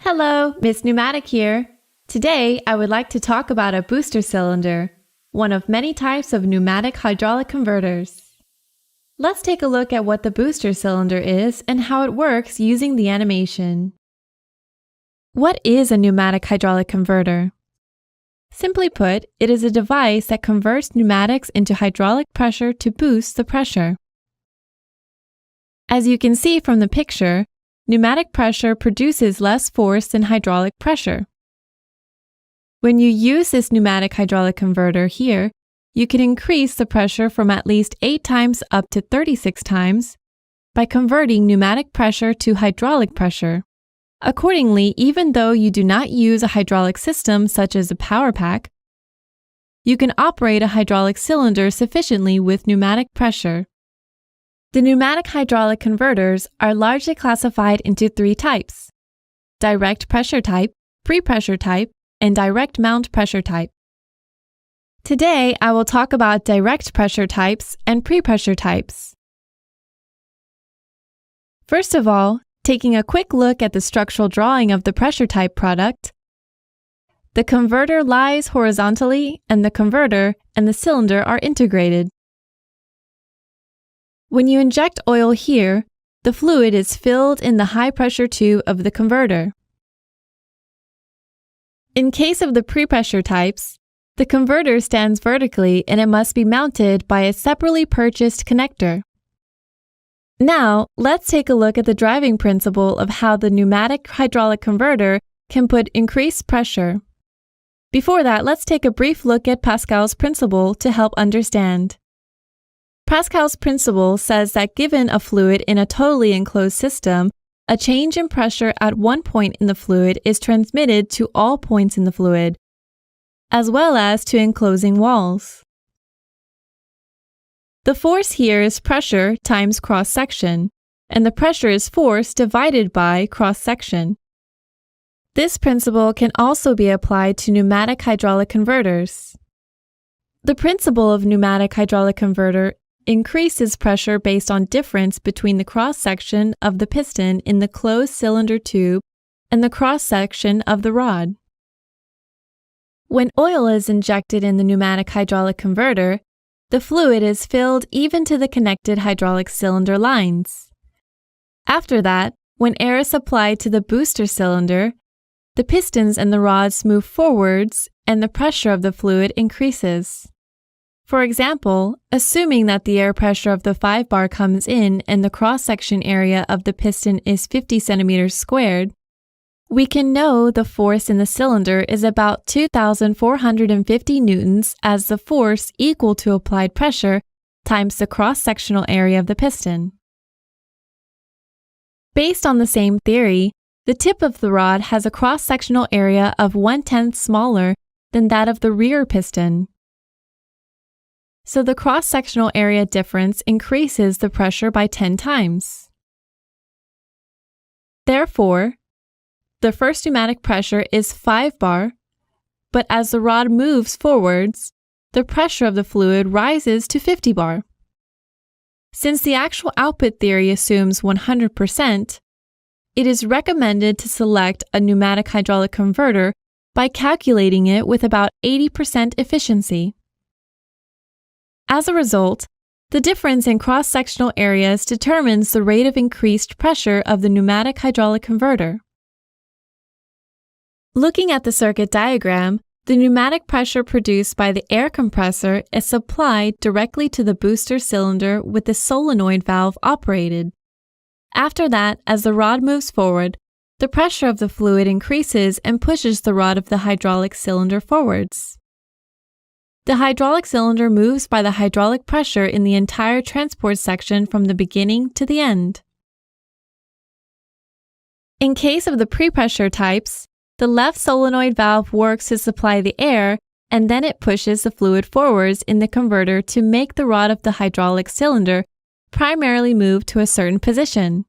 Hello, Miss Pneumatic here. Today, I would like to talk about a booster cylinder, one of many types of pneumatic hydraulic converters. Let's take a look at what the booster cylinder is and how it works using the animation. What is a pneumatic hydraulic converter? Simply put, it is a device that converts pneumatics into hydraulic pressure to boost the pressure. As you can see from the picture, pneumatic pressure produces less force than hydraulic pressure. When you use this pneumatic hydraulic converter here, you can increase the pressure from at least 8 times up to 36 times by converting pneumatic pressure to hydraulic pressure. Accordingly, even though you do not use a hydraulic system such as a power pack, you can operate a hydraulic cylinder sufficiently with pneumatic pressure. The pneumatic hydraulic converters are largely classified into 3 types: direct pressure type, pre-pressure type, and direct mount pressure type. Today, I will talk about direct pressure types and pre-pressure types. First of all, taking a quick look at the structural drawing of the pressure type product, the converter lies horizontally and the converter and the cylinder are integrated. When you inject oil here, the fluid is filled in the high-pressure tube of the converter. In case of the pre-pressure types, the converter stands vertically and it must be mounted by a separately purchased connector. Now, let's take a look at the driving principle of how the pneumatic hydraulic converter can put increased pressure. Before that, let's take a brief look at Pascal's principle to help understand. Pascal's principle says that given a fluid in a totally enclosed system, a change in pressure at one point in the fluid is transmitted to all points in the fluid, as well as to enclosing walls. The force here is pressure times cross-section, and the pressure is force divided by cross-section. This principle can also be applied to pneumatic hydraulic converters. The principle of pneumatic hydraulic converter increases pressure based on difference between the cross-section of the piston in the closed cylinder tube and the cross-section of the rod. When oil is injected in the pneumatic hydraulic converter, the fluid is filled even to the connected hydraulic cylinder lines. After that, when air is applied to the booster cylinder, the pistons and the rods move forwards and the pressure of the fluid increases. For example, assuming that the air pressure of the 5 bar comes in and the cross-section area of the piston is 50 centimeters squared, we can know the force in the cylinder is about 2,450 newtons as the force equal to applied pressure times the cross-sectional area of the piston. Based on the same theory, the tip of the rod has a cross-sectional area of 1/10 smaller than that of the rear piston. So the cross-sectional area difference increases the pressure by 10 times. Therefore, the first pneumatic pressure is 5 bar, but as the rod moves forwards, the pressure of the fluid rises to 50 bar. Since the actual output theory assumes 100%, it is recommended to select a pneumatic hydraulic converter by calculating it with about 80% efficiency. As a result, the difference in cross-sectional areas determines the rate of increased pressure of the pneumatic hydraulic converter. Looking at the circuit diagram, the pneumatic pressure produced by the air compressor is supplied directly to the booster cylinder with the solenoid valve operated. After that, as the rod moves forward, the pressure of the fluid increases and pushes the rod of the hydraulic cylinder forwards. The hydraulic cylinder moves by the hydraulic pressure in the entire transport section from the beginning to the end. In case of the pre-pressure types, the left solenoid valve works to supply the air and then it pushes the fluid forwards in the converter to make the rod of the hydraulic cylinder primarily move to a certain position.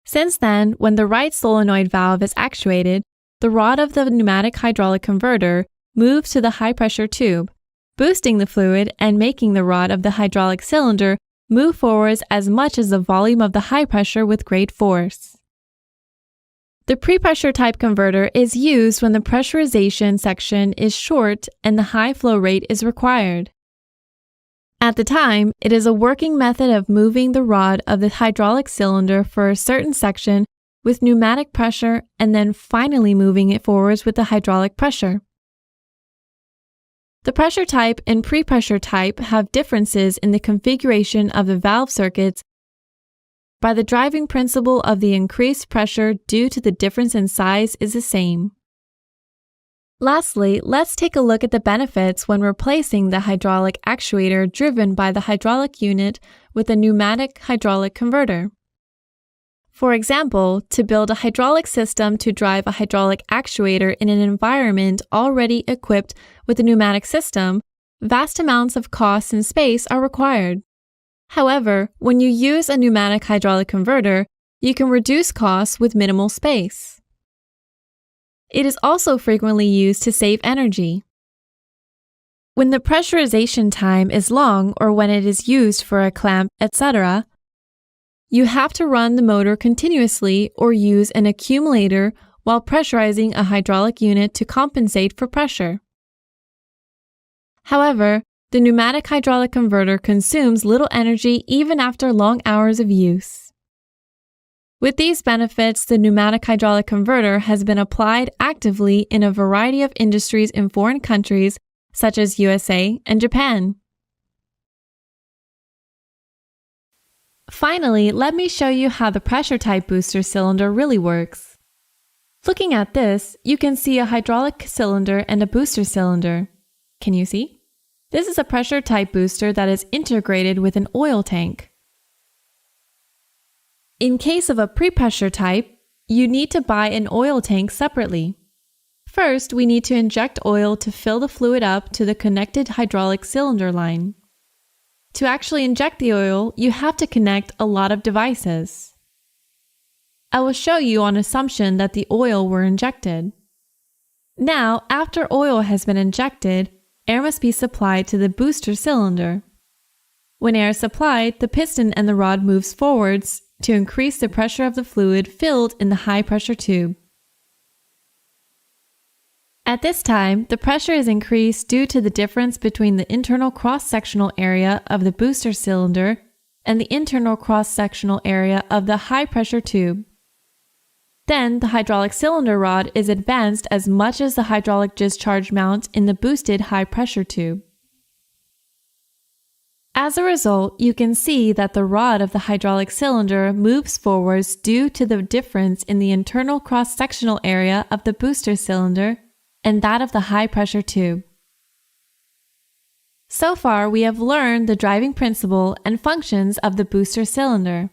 Since then, when the right solenoid valve is actuated, the rod of the pneumatic hydraulic converter moves to the high-pressure tube, boosting the fluid and making the rod of the hydraulic cylinder move forwards as much as the volume of the high pressure with great force. The pre-pressure type converter is used when the pressurization section is short and the high flow rate is required. At the time, it is a working method of moving the rod of the hydraulic cylinder for a certain section with pneumatic pressure and then finally moving it forwards with the hydraulic pressure. The pressure type and pre-pressure type have differences in the configuration of the valve circuits by the driving principle of the increased pressure due to the difference in size is the same. Lastly, let's take a look at the benefits when replacing the hydraulic actuator driven by the hydraulic unit with a pneumatic hydraulic converter. For example, to build a hydraulic system to drive a hydraulic actuator in an environment already equipped with a pneumatic system, vast amounts of cost and space are required. However, when you use a pneumatic hydraulic converter, you can reduce costs with minimal space. It is also frequently used to save energy. When the pressurization time is long or when it is used for a clamp, etc., you have to run the motor continuously or use an accumulator while pressurizing a hydraulic unit to compensate for pressure. However, the pneumatic hydraulic converter consumes little energy even after long hours of use. With these benefits, the pneumatic hydraulic converter has been applied actively in a variety of industries in foreign countries such as USA and Japan. Finally, let me show you how the pressure type booster cylinder really works. Looking at this, you can see a hydraulic cylinder and a booster cylinder. Can you see? This is a pressure type booster that is integrated with an oil tank. In case of a pre-pressure type, you need to buy an oil tank separately. First, we need to inject oil to fill the fluid up to the connected hydraulic cylinder line. To actually inject the oil, you have to connect a lot of devices. I will show you on assumption that the oil were injected. Now, after oil has been injected, air must be supplied to the booster cylinder. When air is supplied, the piston and the rod moves forwards to increase the pressure of the fluid filled in the high-pressure tube. At this time, the pressure is increased due to the difference between the internal cross-sectional area of the booster cylinder and the internal cross-sectional area of the high-pressure tube. Then, the hydraulic cylinder rod is advanced as much as the hydraulic discharge mount in the boosted high-pressure tube. As a result, you can see that the rod of the hydraulic cylinder moves forwards due to the difference in the internal cross-sectional area of the booster cylinder and that of the high-pressure tube. So far, we have learned the driving principle and functions of the booster cylinder.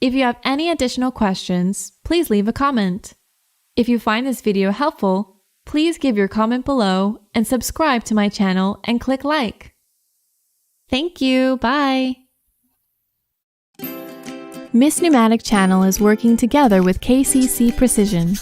If you have any additional questions, please leave a comment. If you find this video helpful, please give your comment below and subscribe to my channel and click like. Thank you. Bye. Miss Pneumatic Channel is working together with KCC Precision.